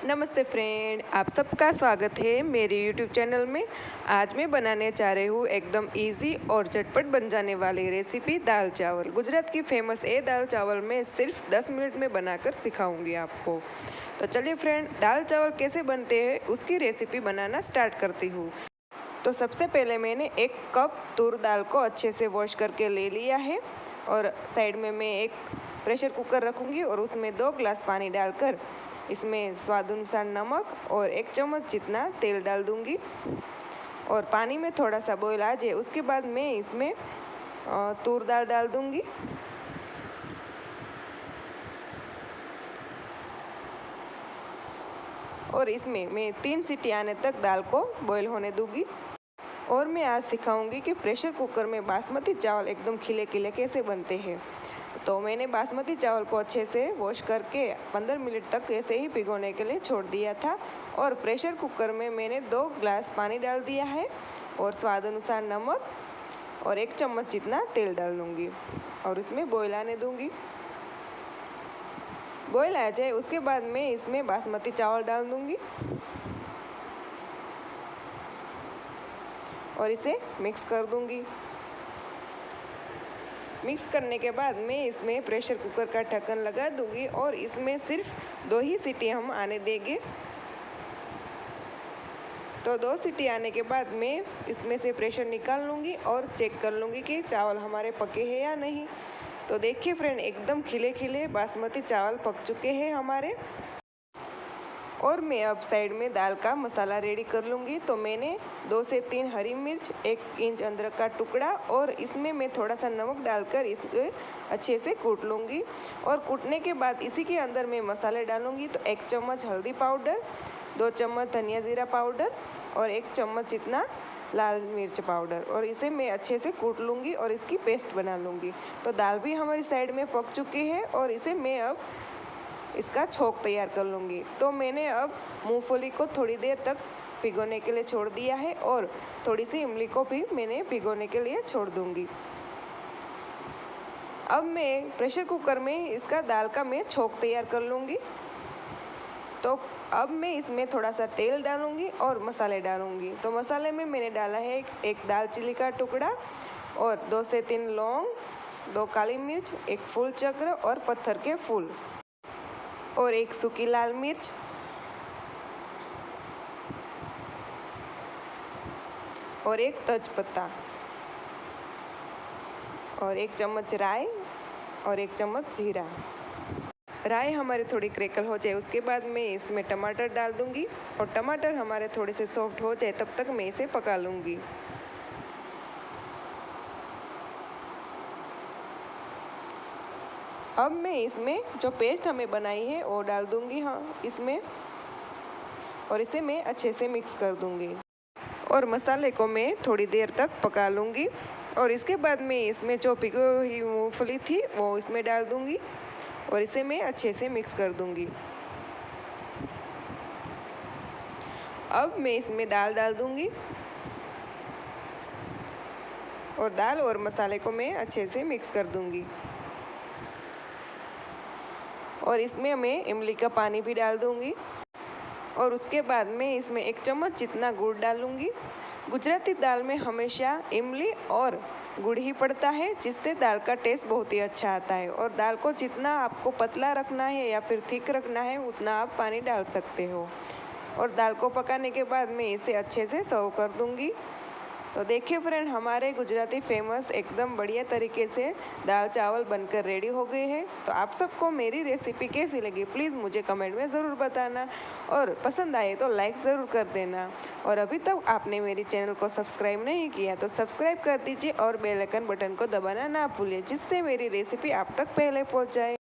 नमस्ते फ्रेंड, आप सबका स्वागत है मेरे YouTube चैनल में। आज मैं बनाने जा रही हूँ एकदम इजी और झटपट बन जाने वाली रेसिपी दाल चावल। गुजरात की फेमस ये दाल चावल मैं सिर्फ 10 मिनट में बनाकर सिखाऊंगी आपको। तो चलिए फ्रेंड, दाल चावल कैसे बनते हैं उसकी रेसिपी बनाना स्टार्ट करती हूँ। तो सबसे पहले मैंने 1 कप तूर दाल को अच्छे से वॉश करके ले लिया है और साइड में मैं एक प्रेशर कुकर रखूँगी और उसमें 2 गिलास पानी डालकर इसमें स्वाद अनुसार नमक और 1 चम्मच जितना तेल डाल दूंगी। और पानी में थोड़ा सा बॉईल आ जाए उसके बाद मैं इसमें तूर दाल डाल दूंगी। और इसमें मैं 3 सीटी आने तक दाल को बॉईल होने दूंगी। और मैं आज सिखाऊंगी कि प्रेशर कुकर में बासमती चावल एकदम खिले खिले कैसे बनते हैं। तो मैंने बासमती चावल को अच्छे से वॉश करके 15 मिनट तक ऐसे ही भिगोने के लिए छोड़ दिया था। और प्रेशर कुकर में मैंने 2 गिलास पानी डाल दिया है और स्वाद अनुसार नमक और 1 चम्मच जितना तेल डाल दूँगी और इसमें बॉईल आने दूँगी। बॉईल आ जाए उसके बाद मैं इसमें बासमती चावल डाल दूँगी और इसे मिक्स कर दूँगी। मिक्स करने के बाद मैं इसमें प्रेशर कुकर का ढक्कन लगा दूंगी और इसमें सिर्फ 2 ही सीटी हम आने देंगे। तो 2 सीटी आने के बाद मैं इसमें से प्रेशर निकाल लूँगी और चेक कर लूँगी कि चावल हमारे पके हैं या नहीं। तो देखिए फ्रेंड, एकदम खिले खिले बासमती चावल पक चुके हैं हमारे। और मैं अब साइड में दाल का मसाला रेडी कर लूँगी। तो मैंने 2 से 3 हरी मिर्च, 1 इंच अदरक का टुकड़ा और इसमें मैं थोड़ा सा नमक डालकर इसे अच्छे से कूट लूँगी। और कूटने के बाद इसी के अंदर मैं मसाले डालूँगी। तो 1 चम्मच हल्दी पाउडर, 2 चम्मच धनिया जीरा पाउडर और 1 चम्मच इतना लाल मिर्च पाउडर, और इसे मैं अच्छे से कूट लूँगी और इसकी पेस्ट बना लूँगी। तो दाल भी हमारी साइड में पक चुकी है और इसे मैं अब इसका छोंक तैयार कर लूँगी। तो मैंने अब मूंगफली को थोड़ी देर तक भिगोने के लिए छोड़ दिया है और थोड़ी सी इमली को भी मैंने भिगोने के लिए छोड़ दूँगी। अब मैं प्रेशर कुकर में इसका दाल का मैं छोंक तैयार कर लूँगी। तो अब मैं इसमें थोड़ा सा तेल डालूँगी और मसाले डालूँगी। तो मसाले में मैंने डाला है एक दालचीनी का टुकड़ा और 2 से 3 लौंग, 2 काली मिर्च, 1 फूल चक्र और पत्थर के फूल और 1 सूखी लाल मिर्च और 1 तेजपत्ता और 1 चम्मच राई और 1 चम्मच जीरा। राई हमारी थोड़ी क्रैकल हो जाए उसके बाद मैं इसमें टमाटर डाल दूंगी और टमाटर हमारे थोड़े से सॉफ्ट हो जाए तब तक मैं इसे पका लूँगी। अब मैं इसमें जो पेस्ट हमें बनाई है वो डाल दूंगी इसमें, और इसे मैं अच्छे से मिक्स कर दूंगी और मसाले को मैं थोड़ी देर तक पका लूँगी। और इसके बाद मैं इसमें जो भिगो हुई मूंगफली थी वो इसमें डाल दूंगी और इसे मैं अच्छे से मिक्स कर दूंगी। अब मैं इसमें दाल डाल दूंगी और दाल और मसाले को मैं अच्छे से मिक्स कर दूंगी। और इसमें मैं इमली का पानी भी डाल दूंगी और उसके बाद मैं इसमें 1 चम्मच जितना गुड़ डालूंगी। गुजराती दाल में हमेशा इमली और गुड़ ही पड़ता है, जिससे दाल का टेस्ट बहुत ही अच्छा आता है। और दाल को जितना आपको पतला रखना है या फिर थिक रखना है उतना आप पानी डाल सकते हो। और दाल को पकाने के बाद मैं इसे अच्छे से सर्व कर दूंगी। तो देखिए फ्रेंड, हमारे गुजराती फेमस एकदम बढ़िया तरीके से दाल चावल बनकर रेडी हो गए हैं। तो आप सबको मेरी रेसिपी कैसी लगी प्लीज़ मुझे कमेंट में ज़रूर बताना और पसंद आए तो लाइक ज़रूर कर देना। और अभी तक आपने मेरे चैनल को सब्सक्राइब नहीं किया तो सब्सक्राइब कर दीजिए और बेल आइकन बटन को दबाना ना भूलिए, जिससे मेरी रेसिपी आप तक पहले पहुँच जाए।